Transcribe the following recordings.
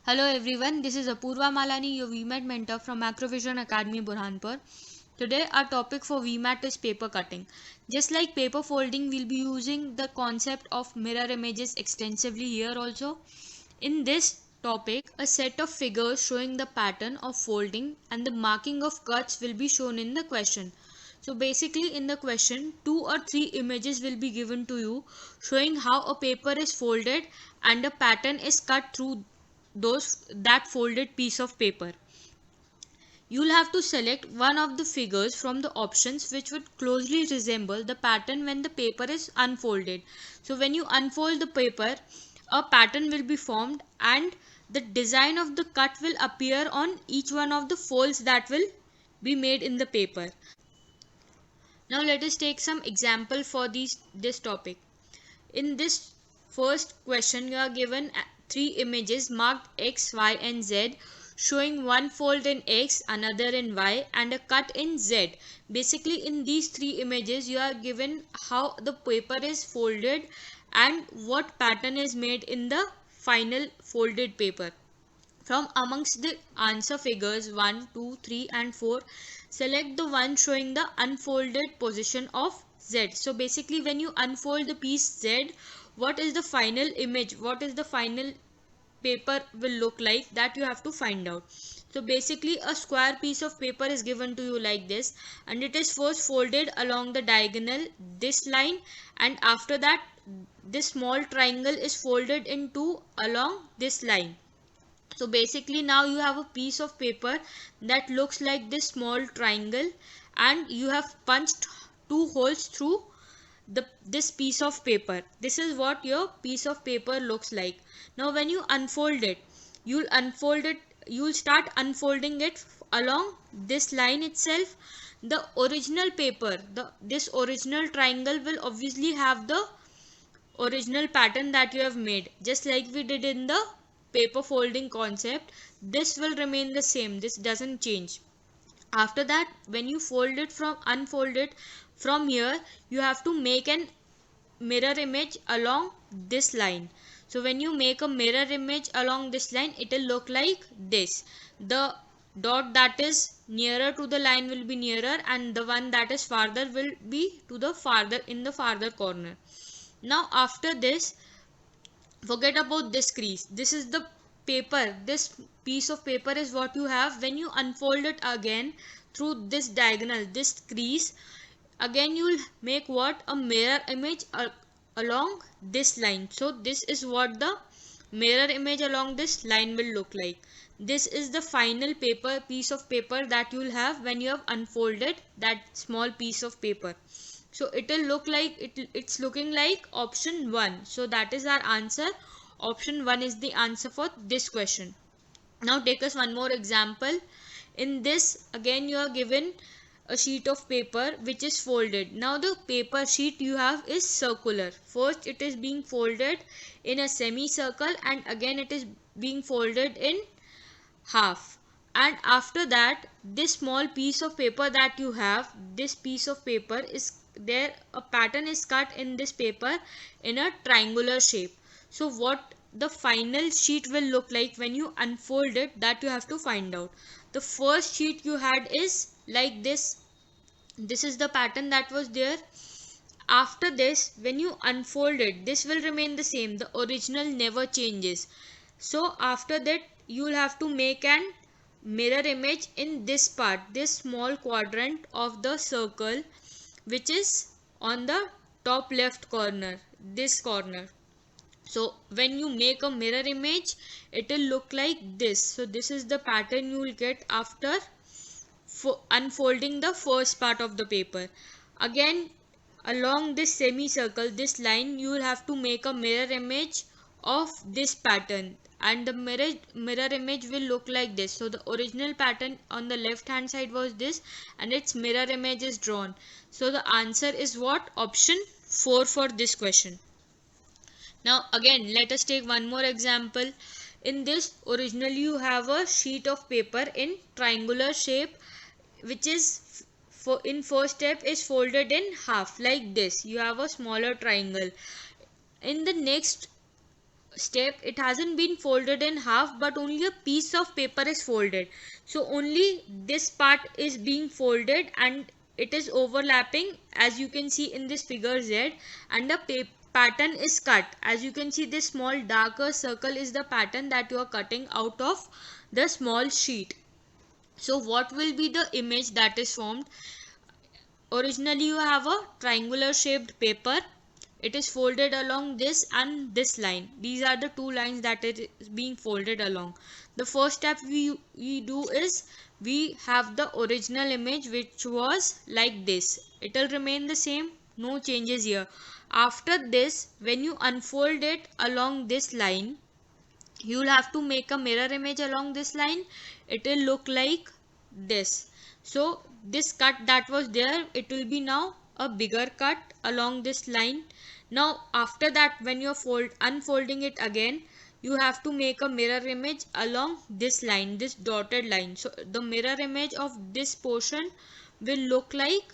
Hello everyone, this is Apurva Malani, your VMAT mentor from Macrovision Academy, Burhanpur. Today our topic for VMAT is paper cutting. Just like paper folding, we'll be using the concept of mirror images extensively here also. In this topic, a set of figures showing the pattern of folding and the marking of cuts will be shown in the question. So basically in the question, 2 or 3 images will be given to you showing how a paper is folded and a pattern is cut through that folded piece of paper. You'll have to select one of the figures from the options which would closely resemble the pattern when the paper is unfolded. So when you unfold the paper, a pattern will be formed and the design of the cut will appear on each one of the folds that will be made in the paper. Now let us take some example for this topic. In this first question, you are given 3 images marked X, Y, and Z, showing one fold in X, another in Y, and a cut in Z. Basically, in these 3 images, you are given how the paper is folded and what pattern is made in the final folded paper. From amongst the answer figures 1, 2, 3, and 4, select the one showing the unfolded position of Z. So basically when you unfold the piece Z, what is the final image, what is the final paper will look like, that you have to find out. So basically a square piece of paper is given to you like this, and it is first folded along the diagonal this line, and after that this small triangle is folded in two along this line. So basically now you have a piece of paper that looks like this small triangle, and you have punched 2 holes through this piece of paper. This is what your piece of paper looks like. Now when you unfold it, you'll start unfolding it along this line itself. The original paper, this original triangle will obviously have the original pattern that you have made, just like we did in the paper folding concept. This will remain the same, this doesn't change. After that, when you unfold it from here, you have to make an mirror image along this line. So when you make a mirror image along this line, it will look like this. The dot that is nearer to the line will be nearer, and the one that is farther will be to the farther corner. Now after this, forget about this crease. This is the paper, this piece of paper is what you have. When you unfold it again through this diagonal, this crease, again you will make what, a mirror image along this line. So this is what the mirror image along this line will look like. This is the final piece of paper that you will have when you have unfolded that small piece of paper. So it will look like it's looking like option 1. So that is our answer. Option 1 is the answer for this question. Now take us one more example. In this again you are given a sheet of paper which is folded. Now the paper sheet you have is circular. First it is being folded in a semicircle, and again it is being folded in half. And after that, this small piece of paper that you have, this piece of paper is there, a pattern is cut in this paper in a triangular shape. So what the final sheet will look like when you unfold it, that you have to find out. The first sheet you had is like this. This is the pattern that was there. After this, when you unfold it, this will remain the same, the original never changes. So after that, you will have to make an mirror image in this part, this small quadrant of the circle, which is on the top left corner, this corner. So when you make a mirror image, it will look like this. So this is the pattern you will get after unfolding the first part of the paper. Again, along this semicircle, this line, you will have to make a mirror image of this pattern, and the mirror image will look like this. So the original pattern on the left hand side was this, and its mirror image is drawn. So the answer is what, option 4 for this question. Now again let us take one more example. In this, originally you have a sheet of paper in triangular shape, which is in first step is folded in half like this. You have a smaller triangle. In the next step, it hasn't been folded in half, but only a piece of paper is folded. So only this part is being folded and it is overlapping, as you can see in this figure Z, and the pattern is cut. As you can see, this small darker circle is the pattern that you are cutting out of the small sheet. So what will be the image that is formed? Originally you have a triangular shaped paper. It is folded along this and this line. These are the two lines that it is being folded along. The first step we do is we have the original image, which was like this. It will remain the same, no changes here. After this, when you unfold it along this line, you will have to make a mirror image along this line. It will look like this. So this cut that was there, it will be now a bigger cut along this line. Now after that, when you are unfolding it again, you have to make a mirror image along this line, this dotted line. So the mirror image of this portion will look like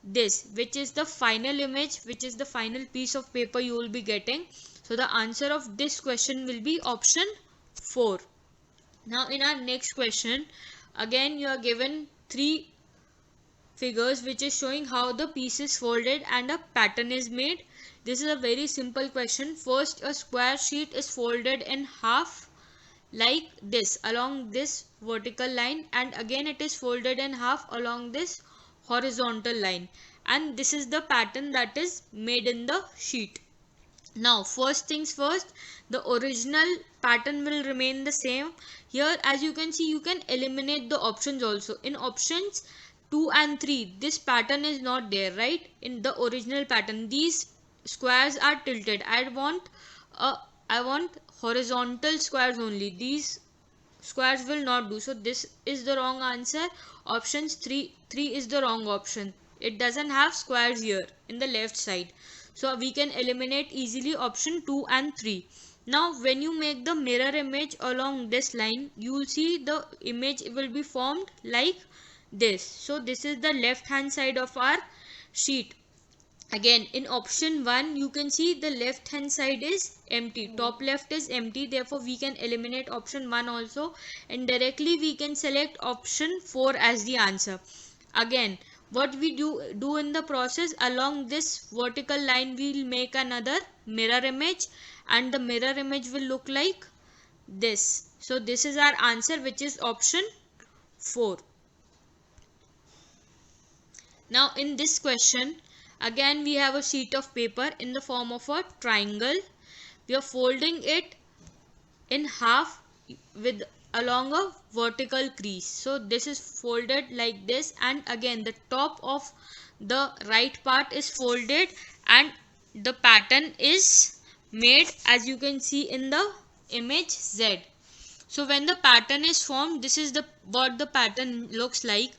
this, which is the final image, which is the final piece of paper you will be getting. So the answer of this question will be option 4. Now in our next question, again you are given 3 figures which is showing how the piece is folded and a pattern is made. This is a very simple question. First, a square sheet is folded in half like this along this vertical line, and again it is folded in half along this horizontal line, and this is the pattern that is made in the sheet. Now first things first, the original pattern will remain the same. Here, as you can see, you can eliminate the options also. In options 2 and 3, this pattern is not there, right? In the original pattern, these squares are tilted. I want horizontal squares only. These squares will not do. So this is the wrong answer. Options 3 is the wrong option. It doesn't have squares here in the left side. So we can eliminate easily option 2 and 3. Now when you make the mirror image along this line, you will see the image will be formed like this. So this is the left hand side of our sheet. Again, in option 1, you can see the left hand side is empty. Top left is empty. Therefore, we can eliminate option 1 also. And directly we can select option 4 as the answer. Again, what we do in the process, along this vertical line, we will make another mirror image. And the mirror image will look like this. So, this is our answer, which is option 4. Now, in this question, again we have a sheet of paper in the form of a triangle. We are folding it in half with along a vertical crease. So this is folded like this, and again the top of the right part is folded and the pattern is made, as you can see in the image Z. So when the pattern is formed, this is what the pattern looks like.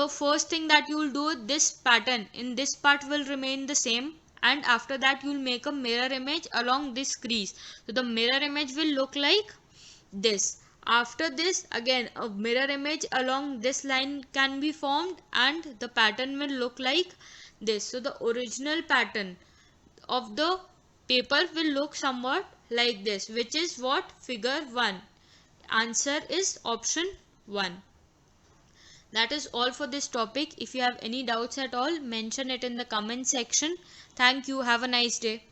First thing that you will do, this pattern in this part will remain the same, and after that you will make a mirror image along this crease. So the mirror image will look like this. After this, again a mirror image along this line can be formed and the pattern will look like this. So the original pattern of the paper will look somewhat like this, which is what? Figure 1. Answer is option 1. That is all for this topic. If you have any doubts at all, mention it in the comment section. Thank you. Have a nice day.